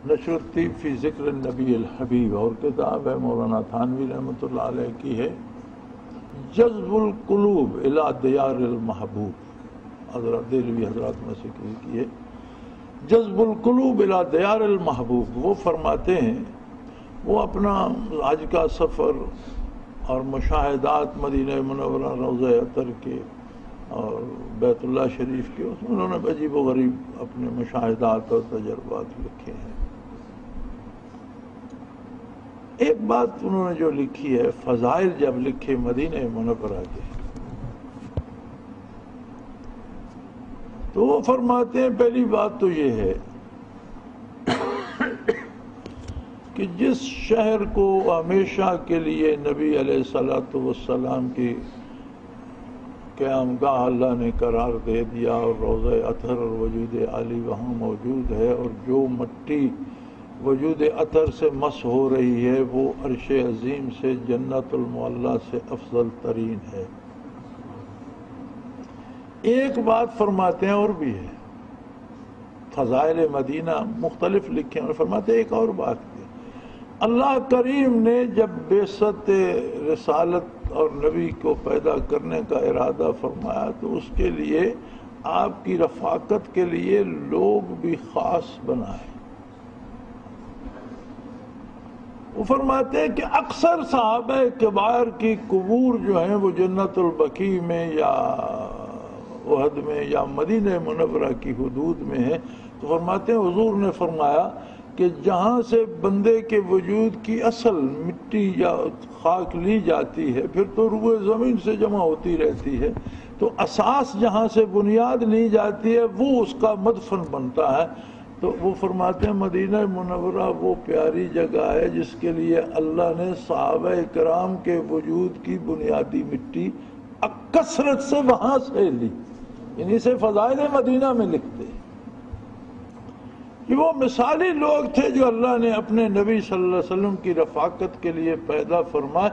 نشر الطیب فی ذکر النبی الحبیب، اور کتاب ہے مولانا تھانوی رحمۃ اللہ علیہ کی ہے جذب القلوب الی دیار المحبوب، حضرت دہلوی حضرات میں سے کسی کی ہے جذب القلوب الی دیار المحبوب۔ وہ فرماتے ہیں وہ اپنا حج کا سفر اور مشاہدات مدینہ منورہ روضہ اطہر کے اور بیت اللہ شریف کے، اس میں انہوں نے عجیب و غریب اپنے مشاہدات اور تجربات لکھے ہیں۔ ایک بات انہوں نے جو لکھی ہے، فضائل جب لکھے مدینہ منورہ کے، تو وہ فرماتے ہیں پہلی بات تو یہ ہے کہ جس شہر کو ہمیشہ کے لیے نبی علیہ الصلوۃ والسلام کی قیام گاہ اللہ نے قرار دے دیا، اور روضہ اطہر اور وجود عالی وہاں موجود ہے، اور جو مٹی وجود اطہر سے مس ہو رہی ہے وہ عرش عظیم سے جنت المعلیٰ سے افضل ترین ہے۔ ایک بات فرماتے ہیں اور بھی ہے، فضائل مدینہ مختلف لکھے ہیں، اور فرماتے ہیں ایک اور بات کی، اللہ کریم نے جب بعثت رسالت اور نبی کو پیدا کرنے کا ارادہ فرمایا تو اس کے لیے آپ کی رفاقت کے لیے لوگ بھی خاص بنائے۔ وہ فرماتے ہیں کہ اکثر صحابہ کبار کی قبور جو ہیں وہ جنت البقیع میں یا احد میں یا مدینہ منورہ کی حدود میں ہیں، تو فرماتے ہیں حضور نے فرمایا کہ جہاں سے بندے کے وجود کی اصل مٹی یا خاک لی جاتی ہے پھر تو روئے زمین سے جمع ہوتی رہتی ہے، تو اساس جہاں سے بنیاد لی جاتی ہے وہ اس کا مدفن بنتا ہے۔ تو وہ فرماتے ہیں مدینہ منورہ وہ پیاری جگہ ہے جس کے لیے اللہ نے صحابہ کرام کے وجود کی بنیادی مٹی کثرت سے وہاں سے لی، یعنی اسے فضائل مدینہ میں لکھتے ہیں کہ وہ مثالی لوگ تھے جو اللہ نے اپنے نبی صلی اللہ علیہ وسلم کی رفاقت کے لیے پیدا فرمائے۔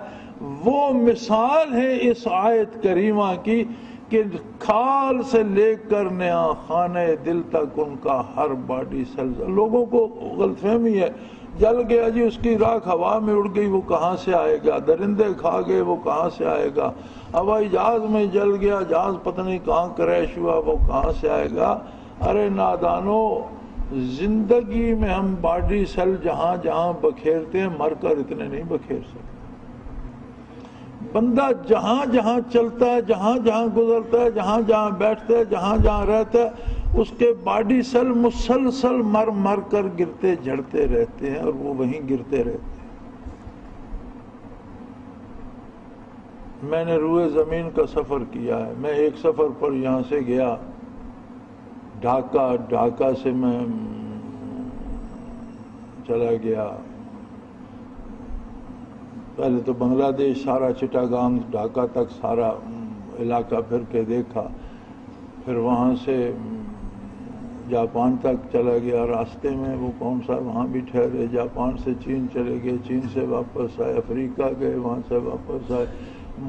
وہ مثال ہے اس آیت کریمہ کی کہ کھال سے لے کر نیا خانہ دل تک ان کا ہر باڈی سیل۔ لوگوں کو غلط فہمی ہے، جل گیا جی اس کی راکھ ہوا میں اڑ گئی وہ کہاں سے آئے گا، درندے کھا گئے وہ کہاں سے آئے گا، ہوائی جہاز میں جل گیا جہاز پتہ نہیں کہاں کریش ہوا وہ کہاں سے آئے گا۔ ارے نادانو، زندگی میں ہم باڈی سیل جہاں جہاں بکھیرتے ہیں مر کر اتنے نہیں بکھیر سکتے۔ بندہ جہاں جہاں چلتا ہے، جہاں جہاں گزرتا ہے، جہاں جہاں بیٹھتا ہے، جہاں جہاں رہتا ہے، اس کے باڈی سیل مسلسل مر مر کر گرتے جھڑتے رہتے ہیں اور وہ وہیں گرتے رہتے ہیں۔ میں نے روئے زمین کا سفر کیا ہے، میں ایک سفر پر یہاں سے گیا ڈھاکہ سے میں چلا گیا، پہلے تو بنگلہ دیش سارا چٹاگانگ ڈھاکہ تک سارا علاقہ پھر کے دیکھا، پھر وہاں سے جاپان تک چلا گیا، راستے میں وہ کون سا وہاں بھی ٹھہرے، جاپان سے چین چلے گئے، چین سے واپس آئے، افریقہ گئے، وہاں سے واپس آئے،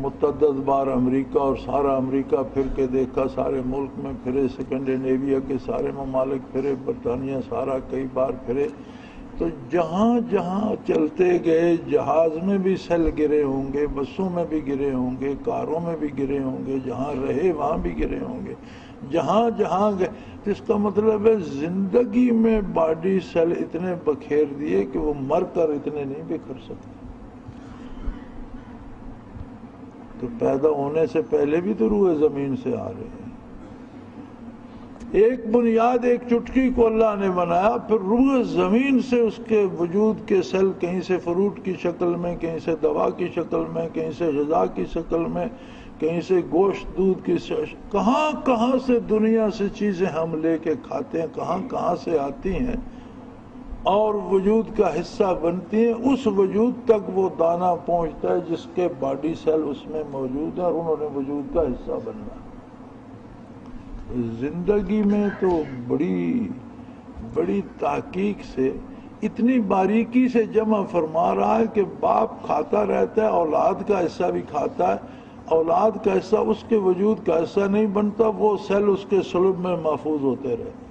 متعدد بار امریکہ اور سارا امریکہ پھر کے دیکھا، سارے ملک میں پھرے، سکنڈینیویا کے سارے ممالک پھرے، برطانیہ سارا کئی بار پھرے۔ تو جہاں جہاں چلتے گئے جہاز میں بھی سیل گرے ہوں گے، بسوں میں بھی گرے ہوں گے، کاروں میں بھی گرے ہوں گے، جہاں رہے وہاں بھی گرے ہوں گے، جہاں جہاں گئے۔ تو اس کا مطلب ہے زندگی میں باڈی سیل اتنے بکھیر دیے کہ وہ مر کر اتنے نہیں بکھر سکتے۔ تو پیدا ہونے سے پہلے بھی تو روئے زمین سے آ رہے ہیں۔ ایک بنیاد ایک چٹکی کو اللہ نے بنایا، پھر روئے زمین سے اس کے وجود کے سیل کہیں سے فروٹ کی شکل میں، کہیں سے دوا کی شکل میں، کہیں سے غذا کی شکل میں، کہیں سے گوشت دودھ کی کہاں کہاں سے دنیا سے چیزیں ہم لے کے کھاتے ہیں، کہاں کہاں سے آتی ہیں اور وجود کا حصہ بنتی ہیں۔ اس وجود تک وہ دانہ پہنچتا ہے جس کے باڈی سیل اس میں موجود ہیں اور انہوں نے وجود کا حصہ بننا ہے۔ زندگی میں تو بڑی بڑی تحقیق سے اتنی باریکی سے جمع فرما رہا ہے کہ باپ کھاتا رہتا ہے، اولاد کا حصہ بھی کھاتا ہے، اولاد کا حصہ اس کے وجود کا حصہ نہیں بنتا، وہ سیل اس کے صلب میں محفوظ ہوتے رہتے۔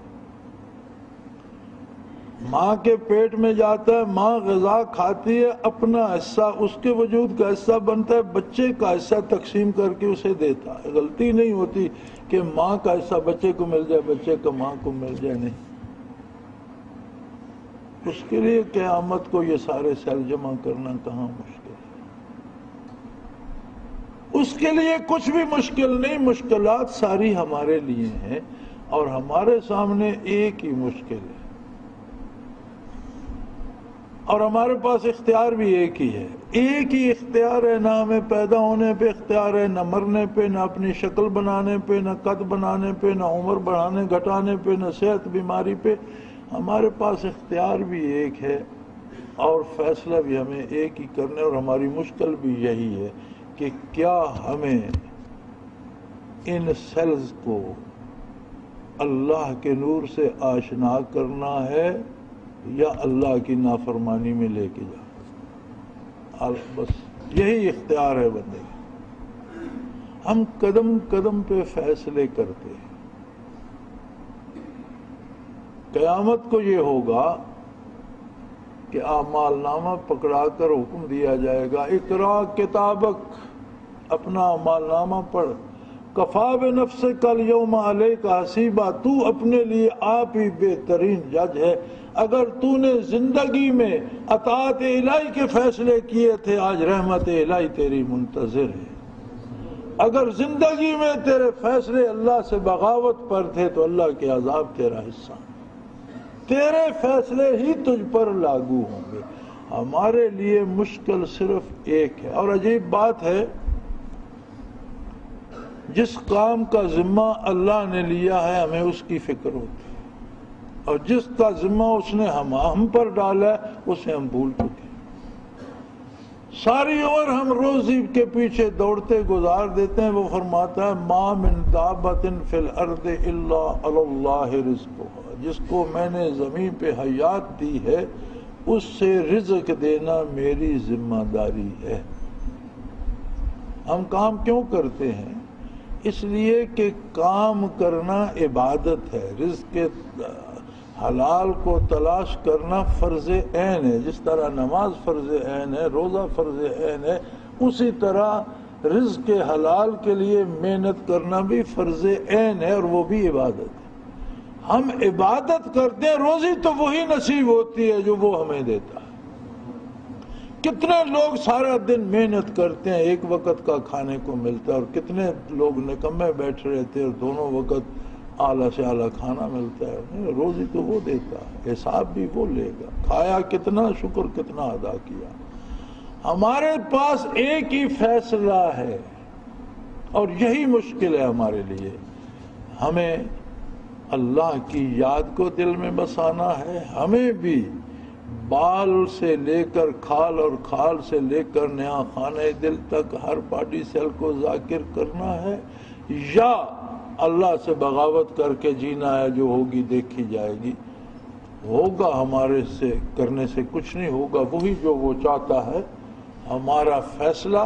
ماں کے پیٹ میں جاتا ہے، ماں غذا کھاتی ہے، اپنا حصہ اس کے وجود کا حصہ بنتا ہے، بچے کا حصہ تقسیم کر کے اسے دیتا ہے۔ غلطی نہیں ہوتی کہ ماں کا حصہ بچے کو مل جائے، بچے کا ماں کو مل جائے، نہیں۔ اس کے لیے قیامت کو یہ سارے سیل جمع کرنا کہاں مشکل ہے؟ اس کے لیے کچھ بھی مشکل نہیں، مشکلات ساری ہمارے لیے ہیں اور ہمارے سامنے ایک ہی مشکل ہے، اور ہمارے پاس اختیار بھی ایک ہی ہے۔ ایک ہی اختیار ہے، نہ ہمیں پیدا ہونے پہ اختیار ہے، نہ مرنے پہ، نہ اپنی شکل بنانے پہ، نہ قد بنانے پہ، نہ عمر بڑھانے گھٹانے پہ، نہ صحت بیماری پہ۔ ہمارے پاس اختیار بھی ایک ہے اور فیصلہ بھی ہمیں ایک ہی کرنا ہے، اور ہماری مشکل بھی یہی ہے کہ کیا ہمیں ان سیلز کو اللہ کے نور سے آشنا کرنا ہے یا اللہ کی نافرمانی میں لے کے جا۔ بس یہی اختیار ہے بندے کا۔ ہم قدم قدم پہ فیصلے کرتے ہیں۔ قیامت کو یہ ہوگا کہ اعمال نامہ پکڑا کر حکم دیا جائے گا، اقرا کتابک، اپنا اعمال نامہ پڑھ، کفا بنفسک الیوم علیک حسیبا، تو اپنے لیے آپ ہی بہترین جج ہے۔ اگر تو نے زندگی میں اطاعت الہی کے فیصلے کیے تھے، آج رحمت الہی تیری منتظر ہے۔ اگر زندگی میں تیرے فیصلے اللہ سے بغاوت پر تھے تو اللہ کے عذاب تیرا حصہ، تیرے فیصلے ہی تجھ پر لاگو ہوں گے۔ ہمارے لیے مشکل صرف ایک ہے، اور عجیب بات ہے، جس کام کا ذمہ اللہ نے لیا ہے ہمیں اس کی فکر ہوتی ہے، اور جس کا ذمہ اس نے ہم پر ڈالا ہے اسے ہم بھول چکے ہیں۔ ساری عمر ہم روزی کے پیچھے دوڑتے گزار دیتے ہیں۔ وہ فرماتا ہے ما من دابۃ فی الارض الا علی اللہ رزقها، جس کو میں نے زمین پہ حیات دی ہے اس سے رزق دینا میری ذمہ داری ہے۔ ہم کام کیوں کرتے ہیں؟ اس لیے کہ کام کرنا عبادت ہے، رزق حلال کو تلاش کرنا فرض عین ہے۔ جس طرح نماز فرض عین ہے، روزہ فرض عین ہے، اسی طرح رزق حلال کے لیے محنت کرنا بھی فرض عین ہے، اور وہ بھی عبادت ہے۔ ہم عبادت کرتے ہیں، روزی تو وہی نصیب ہوتی ہے جو وہ ہمیں دیتا ہے۔ کتنے لوگ سارا دن محنت کرتے ہیں، ایک وقت کا کھانے کو ملتا ہے، اور کتنے لوگ نکمے بیٹھے رہتے ہیں اور دونوں وقت اعلیٰ سے اعلیٰ کھانا ملتا ہے۔ روزی تو وہ دیتا ہے، حساب بھی وہ لے گا، کھایا کتنا، شکر کتنا ادا کیا۔ ہمارے پاس ایک ہی فیصلہ ہے، اور یہی مشکل ہے ہمارے لیے۔ ہمیں اللہ کی یاد کو دل میں بسانا ہے، ہمیں بھی بال سے لے کر کھال اور کھال سے لے کر نیا خانہ دل تک ہر باڈی سیل کو ذاکر کرنا ہے، یا اللہ سے بغاوت کر کے جینا ہے، جو ہوگی دیکھی جائے گی۔ ہوگا ہمارے سے کرنے سے کچھ نہیں ہوگا، وہی جو وہ چاہتا ہے، ہمارا فیصلہ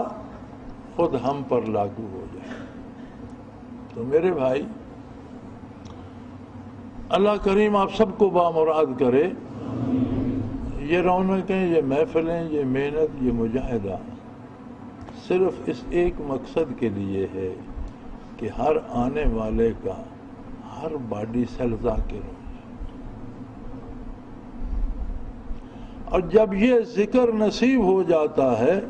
خود ہم پر لاگو ہو جائے۔ تو میرے بھائی، اللہ کریم آپ سب کو بامراد کرے۔ یہ رونقیں، یہ محفلیں، یہ محنت، یہ مجاہدہ صرف اس ایک مقصد کے لیے ہے کہ ہر آنے والے کا ہر باڈی سیل ذاکر ہو جائے، اور جب یہ ذکر نصیب ہو جاتا ہے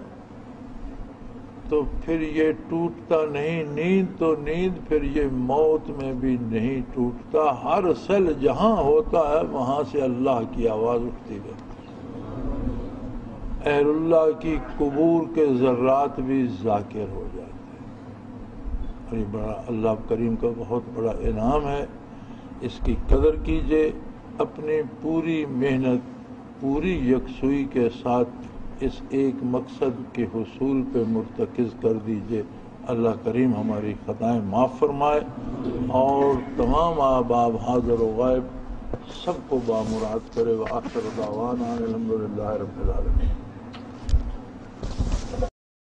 تو پھر یہ ٹوٹتا نہیں، نیند تو نیند، پھر یہ موت میں بھی نہیں ٹوٹتا۔ ہر سیل جہاں ہوتا ہے وہاں سے اللہ کی آواز اٹھتی رہتی ہے۔ اہل اللہ کی قبور کے ذرات بھی ذاکر ہو جاتے ہیں، اور یہ بڑا اللہ کریم کا بہت بڑا انعام ہے۔ اس کی قدر کیجئے، اپنی پوری محنت، پوری یکسوئی کے ساتھ اس ایک مقصد کے حصول پہ مرتکز کر دیجئے۔ اللہ کریم ہماری خطائیں معاف فرمائے، اور تمام احباب حاضر و غائب سب کو بامراد کرے۔ وآخر دعوانا الحمدللہ رب العالمین۔